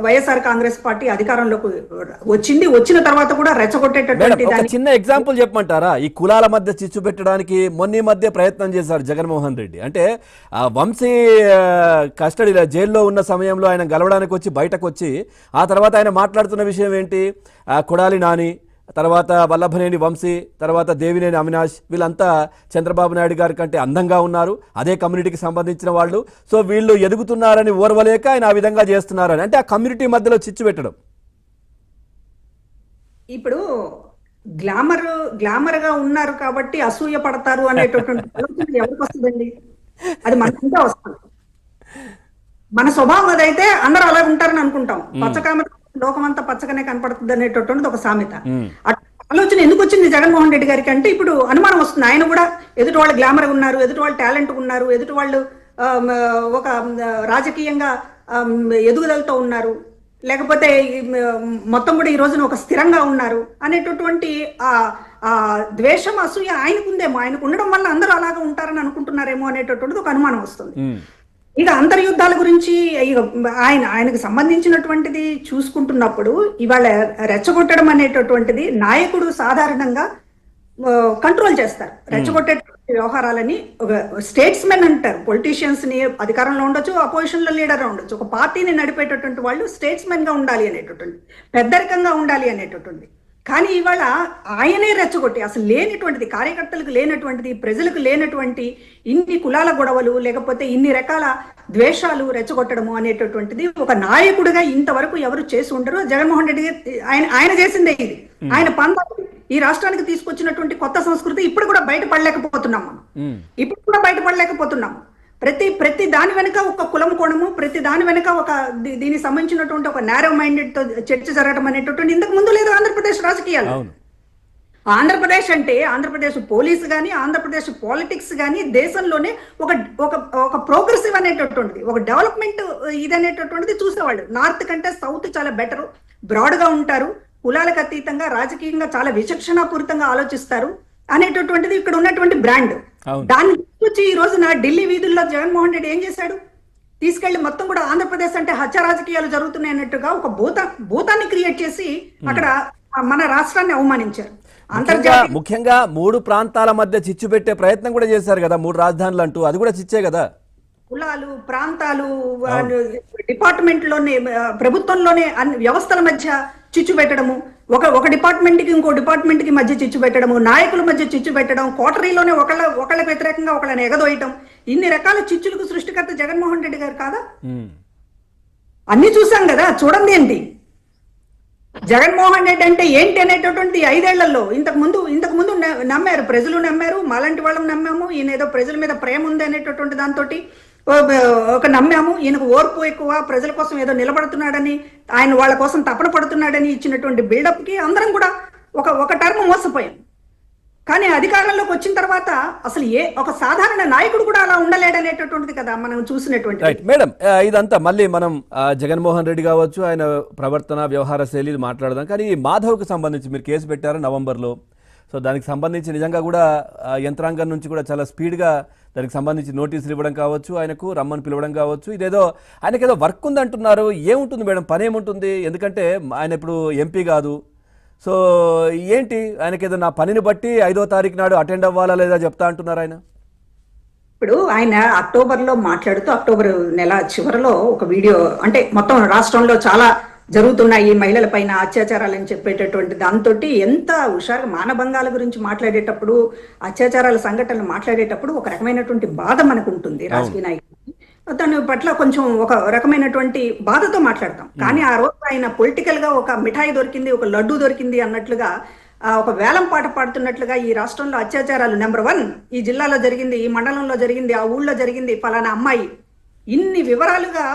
YSR Congress party అధికారంలోకి వచ్చిన తర్వాత కూడా రెచ్చగొట్టేటటువంటి చిన్న ఎగ్జాంపుల్ చెప్పమంటారా? ఈ కులాల మధ్య చిచ్చు పెట్టడానికి మొన్న మధ్య ప్రయత్నం చేశారు జగన్మోహన్ రెడ్డి. అంటే ఆ వంశీ కస్టడీలో జైల్లో ఉన్న సమయంలో ఆయన గెలవడానికి వచ్చి బయటకు వచ్చి ఆ తర్వాత ఆయన మాట్లాడుతున్న విషయం ఏంటి? కొడాలి నాని, తర్వాత వల్లభనేని వంశీ, తర్వాత దేవినేని అవినాష్, వీళ్ళంతా చంద్రబాబు నాయుడు గారి కంటే అందంగా ఉన్నారు, అదే కమ్యూనిటీకి సంబంధించిన వాళ్ళు, సో వీళ్ళు ఎదుగుతున్నారని ఓర్వలేక ఆయన ఆ విధంగా చేస్తున్నారని, అంటే ఆ కమ్యూనిటీ మధ్యలో చిచ్చు పెట్టడం. ఇప్పుడు గ్లామర్ గా ఉన్నారు కాబట్టి అసూయ పడతారు అనేటటువంటి ఆలోచన ఎవరికి వస్తుందండి? అది మనకుంటే వస్తుంది. మన స్వభావం అదైతే అందరూ అలా ఉంటారని అనుకుంటాం. పచ్చకామెర లోకమంతా పచ్చగానే కనపడుతుంది అనేటటువంటిది ఒక సామెత. ఆలోచన ఎందుకు వచ్చింది జగన్మోహన్ రెడ్డి గారికి అంటే ఇప్పుడు అనుమానం వస్తుంది. ఆయన కూడా ఎదుటి వాళ్ళు గ్లామర్ ఉన్నారు, ఎదుటి వాళ్ళు టాలెంట్ ఉన్నారు, ఎదుటి వాళ్ళు ఒక రాజకీయంగా ఎదుగుదలతో ఉన్నారు, లేకపోతే మొత్తం కూడా ఈ రోజున ఒక స్థిరంగా ఉన్నారు అనేటటువంటి ఆ ద్వేషం, అసూయ ఆయనకుందేమో. ఆయనకు ఉండడం వల్ల అందరూ అలాగా ఉంటారని అనుకుంటున్నారేమో అనేటటువంటిది ఒక అనుమానం వస్తుంది. ఇక అంతర్యుద్ధాల గురించి ఆయనకు సంబంధించినటువంటిది చూసుకుంటున్నప్పుడు ఇవాళ రెచ్చగొట్టడం అనేటటువంటిది నాయకుడు సాధారణంగా కంట్రోల్ చేస్తారు. రెచ్చగొట్టే వ్యవహారాలని స్టేట్స్ మెన్ అంటారు. పొలిటీషియన్స్ ని అధికారంలో ఉండొచ్చు, అపోజిషన్ లో లీడర్ ఉండొచ్చు. ఒక పార్టీని నడిపేటటువంటి వాళ్ళు స్టేట్స్ మెన్ గా ఉండాలి అనేటటువంటి, పెద్దరికంగా ఉండాలి అనేటటువంటి. కానీ ఇవాళ ఆయనే రెచ్చగొట్టి అసలు లేనటువంటిది, కార్యకర్తలకు లేనటువంటిది, ప్రజలకు లేనటువంటి ఇన్ని కులాల గొడవలు, లేకపోతే ఇన్ని రకాల ద్వేషాలు రెచ్చగొట్టడము అనేటటువంటిది ఒక నాయకుడిగా ఇంతవరకు ఎవరు చేసి ఉండరు. జగన్మోహన్ రెడ్డి ఆయన చేసిందే ఇది. ఆయన ఈ రాష్ట్రానికి తీసుకొచ్చినటువంటి కొత్త సంస్కృతి ఇప్పుడు కూడా బయటపడలేకపోతున్నాం మనం. ఇప్పుడు కూడా బయటపడలేకపోతున్నాము. ప్రతి దాని వెనుక ఒక కులం కోణము, ప్రతి దాని వెనుక ఒక దీనికి సంబంధించినటువంటి ఒక నేరో మైండెడ్ తో చర్చ జరగడం అనేటటువంటి ఇంతకు ముందు లేదు ఆంధ్రప్రదేశ్ రాజకీయాలు. ఆంధ్రప్రదేశ్ అంటే ఆంధ్రప్రదేశ్ పోలీస్ గానీ, ఆంధ్రప్రదేశ్ పాలిటిక్స్ గానీ దేశంలోనే ఒక ప్రోగ్రెసివ్ అనేటటువంటిది, ఒక డెవలప్మెంట్ ఇది అనేటటువంటిది చూసేవాళ్ళు. నార్త్ కంటే సౌత్ చాలా బెటర్, బ్రాడ్ గా ఉంటారు, కులాలకు అతీతంగా రాజకీయంగా చాలా విచక్షణాపూరితంగా ఆలోచిస్తారు అనేటటువంటిది ఇక్కడ ఉన్నటువంటి బ్రాండ్. దాన్ని తీసుకొచ్చి ఈ రోజున ఢిల్లీ వీధుల్లో జగన్మోహన్ రెడ్డి ఏం చేశాడు? తీసుకెళ్లి మొత్తం కూడా ఆంధ్రప్రదేశ్ అంటే హత్య రాజకీయాలు జరుగుతున్నాయి అన్నట్టుగా ఒక భూతాన్ని క్రియేట్ చేసి అక్కడ మన రాష్ట్రాన్ని అవమానించారు. ముఖ్యంగా 3 ప్రాంతాల మధ్య చిచ్చు పెట్టే ప్రయత్నం కూడా చేశారు కదా, 3 రాజధానులు అంటూ. అది కూడా చిచ్చే కదా. కులాలు, ప్రాంతాలు, డిపార్ట్మెంట్ లోనే, ప్రభుత్వంలోనే అన్ని వ్యవస్థల మధ్య చిచ్చు పెట్టడము, ఒక డిపార్ట్మెంట్ కి ఇంకో డిపార్ట్మెంట్ కి మధ్య చిచ్చు పెట్టడము, నాయకుల మధ్య చిచ్చు పెట్టడం, కోటరీలోనే ఒకళ్ళకి వ్యతిరేకంగా ఒకళ్ళని ఎగదోయటం, ఇన్ని రకాల చిచ్చులకు సృష్టికర్త జగన్మోహన్ రెడ్డి గారు కాదా? అన్ని చూసాం కదా. చూడండి ఏంటి జగన్మోహన్ రెడ్డి అంటే ఏంటి అనేటటువంటి 5 ఏళ్లలో ఇంతకు ముందు నమ్మారు, ప్రజలు నమ్మారు, మాలాంటి వాళ్ళం నమ్మాము. ఈయన ఏదో ప్రజల మీద ప్రేమ ఉంది అనేటటువంటి దాంతో ఒక నమ్మాము. ఈయనకు ఓర్పు ఎక్కువ, ప్రజల కోసం ఏదో నిలబడుతున్నాడని, ఆయన వాళ్ళ కోసం తపన పడుతున్నాడని ఇచ్చినటువంటి బిల్డప్ కి అందరం కూడా ఒక టర్మ్ మోసపోయాం. కానీ అధికారంలోకి వచ్చిన తర్వాత అసలు ఒక సాధారణ నాయకుడు కూడా అలా ఉండలేడనేటటువంటిది కదా మనం చూసినటువంటి. మేడం, ఇదంతా మళ్ళీ మనం జగన్మోహన్ రెడ్డి కావచ్చు, ఆయన ప్రవర్తన, వ్యవహార శైలి మాట్లాడదాం. కానీ మాధవ్కి సంబంధించి మీరు కేసు పెట్టారు నవంబర్లో. సో దానికి సంబంధించి నిజంగా కూడా యంత్రాంగం నుంచి కూడా చాలా స్పీడ్గా దానికి సంబంధించి నోటీసులు ఇవ్వడం కావచ్చు, ఆయనకు రమ్మని పిలవడం కావచ్చు. ఇదేదో ఆయనకేదో వర్క్ ఉంది అంటున్నారు. ఏముంటుంది మేడం, పని ఏముంటుంది? ఎందుకంటే ఆయన ఇప్పుడు ఎంపీ కాదు. సో ఏంటి ఆయనకేదో నా పనిని బట్టి 5వ తారీఖు నాడు అటెండ్ అవ్వాలా లేదా చెప్తా అంటున్నారు ఆయన. ఇప్పుడు ఆయన అక్టోబర్లో మాట్లాడుతూ అక్టోబర్ నెల చివరిలో ఒక వీడియో, అంటే మొత్తం రాష్ట్రంలో చాలా జరుగుతున్నాయి మహిళల పైన అత్యాచారాలని చెప్పేటటువంటి దాంతో ఎంత హుషారుగా మానభంగాల గురించి మాట్లాడేటప్పుడు, అత్యాచారాల సంఘటనలు మాట్లాడేటప్పుడు ఒక రకమైనటువంటి బాధ మనకు ఉంటుంది. రాజకీయ నాయకుడికి తన పట్ల కొంచెం ఒక రకమైనటువంటి బాధతో మాట్లాడతాం. కానీ ఆ రోజు ఆయన పొలిటికల్ గా ఒక మిఠాయి దొరికింది, ఒక లడ్డు దొరికింది అన్నట్లుగా, ఒక వేలం పాట పాడుతున్నట్లుగా ఈ రాష్ట్రంలో అత్యాచారాలు నెంబర్ 1 ఈ జిల్లాలో జరిగింది, ఈ మండలంలో జరిగింది, ఆ ఊళ్ళో జరిగింది, ఫలానా అమ్మాయి, ఇన్ని వివరాలుగా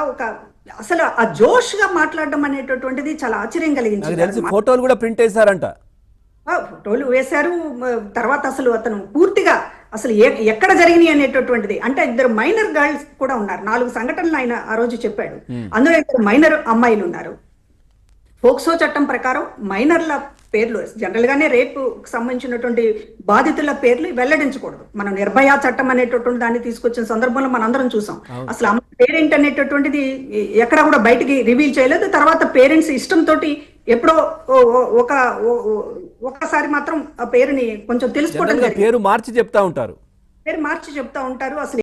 అసలు ఆ జోష్ గా మాట్లాడడం అనేటటువంటిది చాలా ఆశ్చర్యం కలిగించింది. ఫోటోలు కూడా ప్రింట్ చేశారంట. ఫోటోలు వేశారు. తర్వాత అసలు అతను పూర్తిగా అసలు ఎక్కడ జరిగినాయి అనేటటువంటిది, అంటే 2 మైనర్ గర్ల్స్ కూడా ఉన్నారు. 4 సంఘటనలు ఆయన ఆ రోజు చెప్పాడు. అందులో 2 మైనర్ అమ్మాయిలు ఉన్నారు. పోక్సో చట్టం ప్రకారం మైనర్ల పేర్లు జనరల్ గానే రేపు సంబంధించినటువంటి బాధితుల పేర్లు వెల్లడించకూడదు. మనం నిర్భయ చట్టం అనేటటువంటి దాన్ని తీసుకొచ్చిన సందర్భంలో మనందరం చూసాం. అసలు అమ్మ పేరెంట్ అనేటటువంటిది ఎక్కడ కూడా బయటికి రివీల్ చేయలేదు. తర్వాత పేరెంట్స్ ఇష్టం తోటి ఎప్పుడో ఒకసారి మాత్రం ఆ పేరుని కొంచెం తెలుసుకోవడం పేరు మార్చి చెప్తా ఉంటారు. పేరు మార్చి చెప్తా ఉంటారు. అసలు